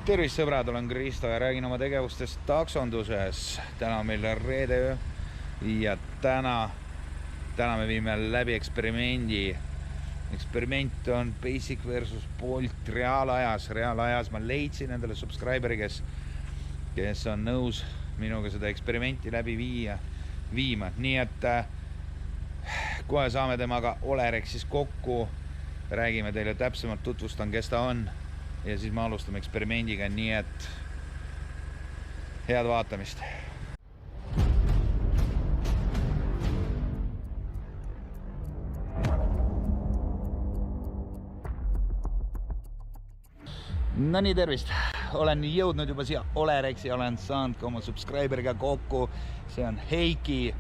Tervist sõbrad, olen Kristo ja räägin oma tegevustest taksonduses. Täna on meil reede öö ja täna me viime läbi eksperimendi. Eksperiment on Basic versus Bolt reaalajas. Ma leidsin endale subscriberi, kes on nõus minuga seda eksperimenti läbi viima. Nii et kohe saame temaga Olerexis kokku. Räägime teile täpsemalt, tutvustan, kes ta on. Ja siis me alustame eksperimendiga, nii et head vaatamist. No nii, tervist! Olen jõudnud juba siia Olerexi ja olen saanud ka oma subscriberiga kokku. See on Heiki.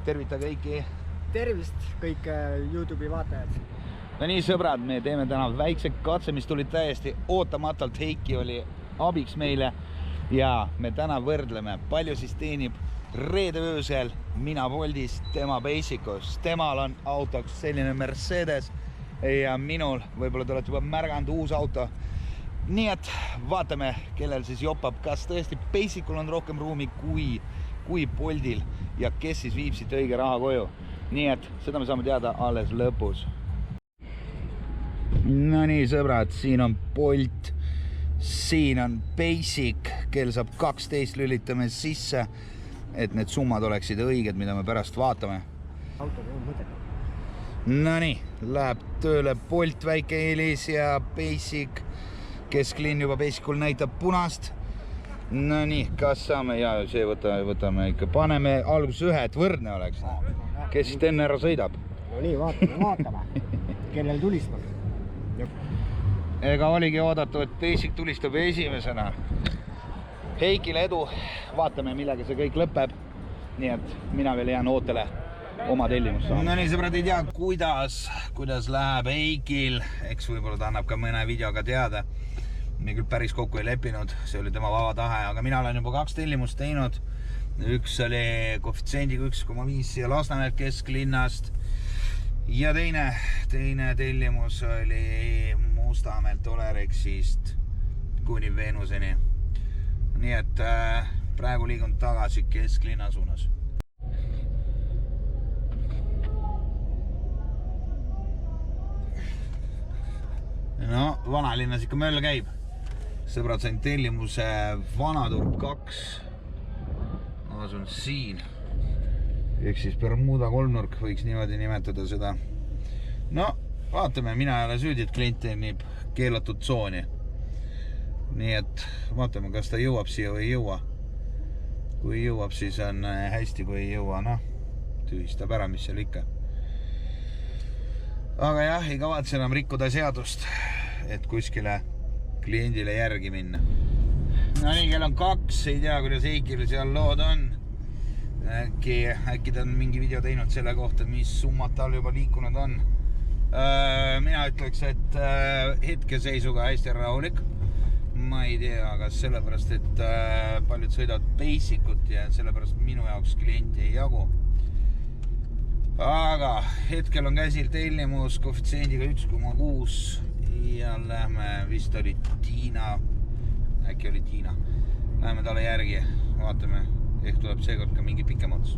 Tervita kõiki! Tervist kõik YouTube'i vaatajad! No nii, sõbrad, me teeme täna väikse katse, mis tuli täiesti ootamatult. Heiki oli abiks meile ja me täna võrdleme, palju siis teenib reede öösel mina Boltis, tema Basicus. Temal on autoks selline Mercedes ja minul, võib-olla te olete juba märganud, uus auto. Nii et vaatame, kellel siis jopab, kas tõesti Basicul on rohkem ruumi kui Boltil ja kes siis viib siit õige raha koju. Nii et seda me saame teada alles lõpus. No nii, sõbrad, siin on Bolt, siin on Basic, kel saab 12 lülitame sisse, et need summad oleksid õiged, mida me pärast vaatame. No nii, läheb tööle Bolt väike eelis ja Basic, keskliin juba Basicul näitab punast. No nii, kas saame, ja see võtame ikka, paneme alguses ühe, et võrdne oleks. Kes siit enne ära sõidab? No nii, vaatame, kellel tulistab. Ega oligi oodatu, et Basic tulistab esimesena. Heikile edu, vaatame, millega see kõik lõpeb. Nii et mina veel jään ootele oma tellimus saama. No nii, sõbrad, ei tea, kuidas läheb Heikil. Eks võib-olla ta annab ka mõne videoga teada. Me küll päris kokku ei leppinud, see oli tema vaba tahe, aga mina olen juba 2 tellimust teinud. Üks oli koefitsiendiga 1,5 ja Lasnamäelt kesklinnast. Ja teine tellimus oli Mustamäelt Olerexist kuni Venuseni. Nii et praegu liigun tagasi kesklinna suunas. No, vanalinnas ikka möll käib. Sõbrad, sain tellimuse Vanaturg 2. Asun siin. Ehk siis Bermuda kolmnurk võiks niimoodi nimetada seda. No, vaatame, mina ei ole süüdi, et klient teenib keelatud tsooni. Nii et vaatame, kas ta jõuab siia või ei jõua. Kui jõuab, siis on hästi, kui ei jõua. Noh, tühistab ära, mis seal ikka. Aga jah, ei kavatse enam rikkuda seadust, et kuskile kliendile järgi minna. No nii, kell on 2, ei tea, kuidas Heikil seal lood on. Äkki ta on mingi video teinud selle kohta, mis summad tal juba liikunud on. Mina ütleks, et hetkeseisuga hästi rahulik. Ma ei tea, kas sellepärast, et paljud sõidavad Basicut ja sellepärast minu jaoks klienti ei jagu. Aga hetkel on käsil tellimus koefitsiendiga 1,6 ja lähme, vist oli Tiina. Äkki oli Tiina. Läheme talle järgi, vaatame. Ehk tuleb seekord ka mingi pikem ots.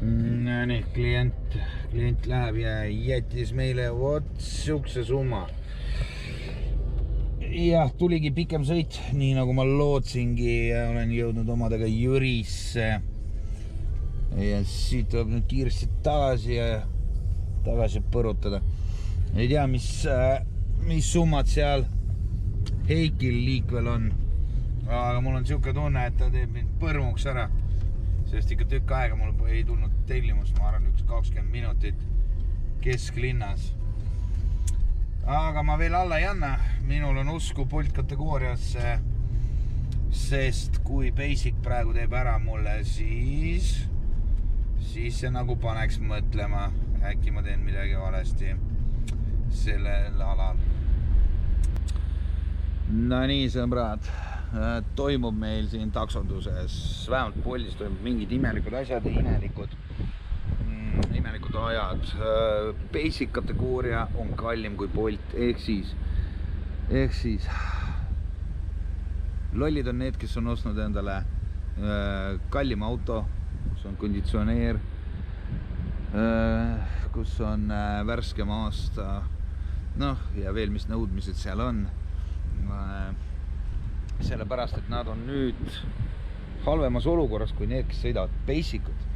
No nii, klient läheb ja jättis meile siukse summa. Jah, tuligi pikem sõit, nii nagu ma lootsingi. Olen jõudnud omadega Jürisse. Ja siit tuleb nüüd kiiresti tagasi põrutada. Ei tea, mis summad seal Heikil liikvel on. Aga mul on siuke tunne, et ta teeb mind põrmuks ära. Sest ikka tükk aega mul ei tulnud tellimus, ma arvan, 20 minutit kesklinnas. Aga ma veel alla ei anna. Minul on usku Bolt kategooriasse, sest kui Basic praegu teeb ära mulle, siis see nagu paneks mõtlema. Äkki ma teen midagi valesti sellel alal. No nii, sõbrad. Toimub meil siin taksonduses, vähemalt Boltis toimub mingid imelikud asjad ja imelikud ajad. Basic kategooria on kallim kui Bolt, ehk siis lollid on need, kes on ostnud endale kallima auto, kus on konditsioneer, kus on värskem aasta, noh, ja veel mis nõudmised seal on. Sellepärast, et nad on nüüd halvemas olukorras kui need, kes sõidavad Basicut.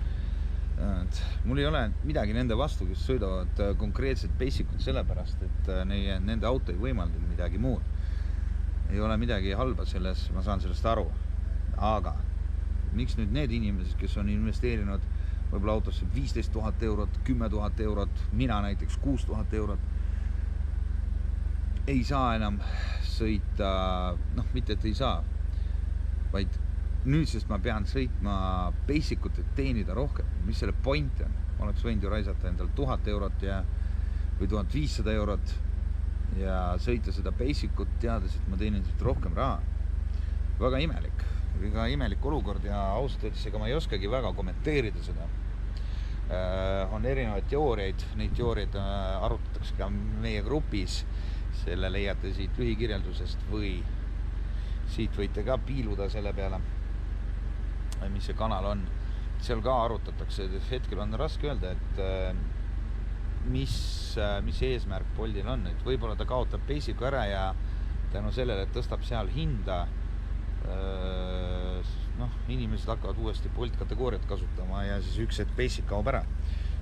Mul ei ole midagi nende vastu, kes sõidavad konkreetselt Basicut sellepärast, et nende auto ei võimalda midagi muud. Ei ole midagi halba selles, ma saan sellest aru. Aga miks nüüd need inimesed, kes on investeerinud võib-olla autosse 15 000 eurot, 10 000 eurot, mina näiteks 6 000 eurot, ei saa enam sõita, noh, mitte et ei saa, vaid nüüdsest ma pean sõitma Basicut, et teenida rohkem. Mis selle point on? Ma oleks võinud ju raisata endal 1000 eurot või 1500 eurot ja sõita seda Basicut teades, et ma teenin rohkem raha. Väga imelik olukord ja ausalt öeldes, ega ma ei oskagi väga kommenteerida seda. On erinevaid teooriaid, neid teooriaid arutatakse ka meie grupis, selle leiate siit lühikirjeldusest või siit võite ka piiluda selle peale, mis see kanal on. Seal ka arutatakse, hetkel on raske öelda, et mis eesmärk Boltil on, et võib-olla ta kaotab Basicu ära ja tänu sellele, et tõstab seal hinda, inimesed hakkavad uuesti Bolt kategooriat kasutama ja siis üks hetk Basic kaob ära.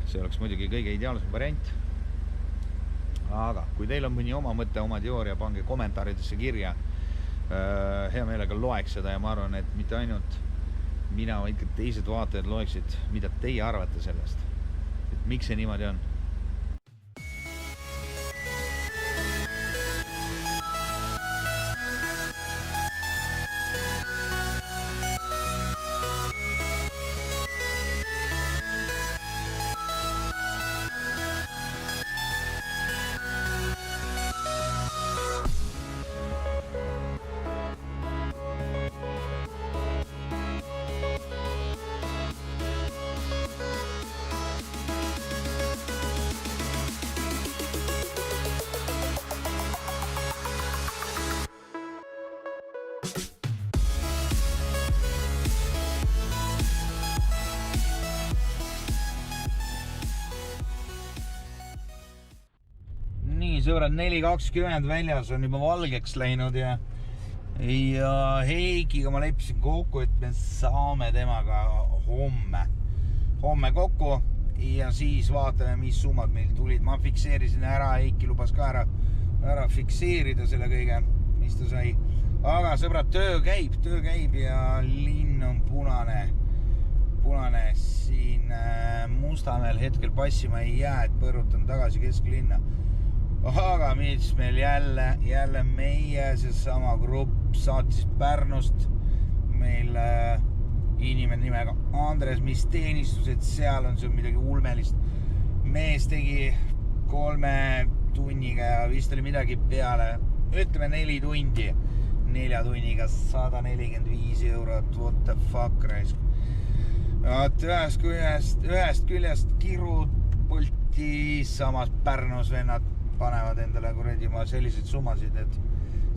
See oleks muidugi kõige ideaalsem variant. Aga kui teil on mõni oma mõte, oma teooria, pange kommentaaridesse kirja. Hea meelega loeks seda ja ma arvan, et mitte ainult mina, vaid ka teised vaatajad loeksid, mida teie arvate sellest. Et miks see niimoodi on? Sõbrad, 4.20 väljas on juba valgeks läinud ja Heikiga ma leppisin kokku, et me saame temaga homme kokku ja siis vaatame, mis summad meil tulid. Ma fikseerisin ära, Heiki lubas ka ära fikseerida selle kõige, mis ta sai. Aga sõbrad, töö käib ja linn on punane. Siin Mustamäel hetkel passima ei jää, et põrutan tagasi kesklinna. Aga mis meil jälle meie seesama grupp saatis Pärnust meil inimene nimega Andres, mis teenistused seal on, see on midagi ulmelist. Mees tegi 3 tunniga ja vist oli midagi peale, ütleme 4 tundi. 4 tunniga 145 eurot, what the fuck raisk. Ühest küljest kirud Bolti, samas Pärnus vennad panevad endale kuradi ma selliseid summasid, et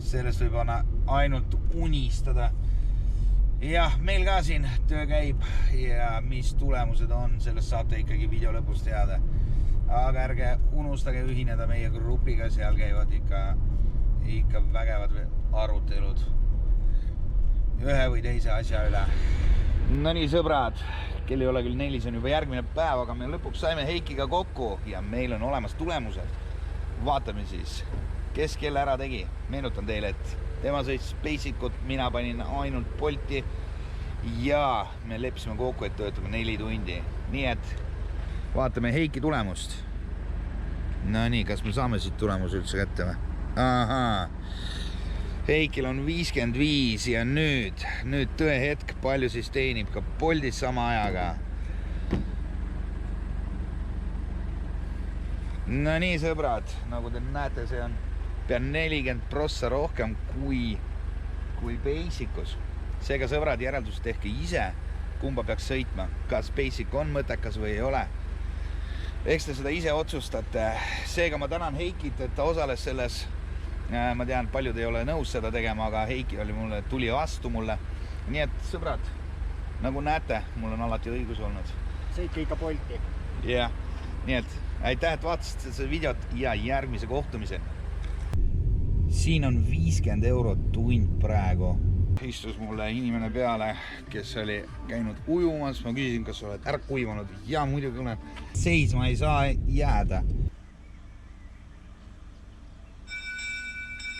sellest võib ainult unistada. Jah, meil ka siin töö käib ja mis tulemused on, sellest saate ikkagi video lõpus teada. Aga ärge unustage ühineda meie grupiga, seal käivad ikka vägevad arutelud ühe või teise asja üle. No nii sõbrad, kell ei ole küll 4, see on juba järgmine päev, aga me lõpuks saime Heikiga kokku ja meil on olemas tulemused. Vaatame siis, kes kelle ära tegi. Meenutan teile, et tema sõitis Basicut, mina panin ainult Bolti ja me leppisime kokku, et töötame 4 tundi. Nii et vaatame Heiki tulemust. No nii, kas me saame siit tulemus üldse kätte või? Ahaa. Heikil on 55 ja nüüd tõe hetk, palju siis teenib ka Boltis sama ajaga. No nii sõbrad, nagu te näete, see on pea 40% rohkem kui Basicus. Seega sõbrad, järeldus tehke ise, kumba peaks sõitma, kas Basic on mõttekas või ei ole. Eks te seda ise otsustate. Seega ma tänan Heikit, et ta osales selles ma tean, paljud ei ole nõus seda tegema, aga Heiki tuli vastu mulle. Nii et sõbrad, nagu näete, mul on alati õigus olnud. Sõitke ikka Bolti. Jah, nii et aitäh, et vaatasid seda videot ja järgmise kohtumise. Siin on 50 eurot tund praegu. Istus mulle inimene peale, kes oli käinud ujumas. Ma küsisin, kas oled ära kuivanud. Ja muidugi olen. Seisma ei saa jääda.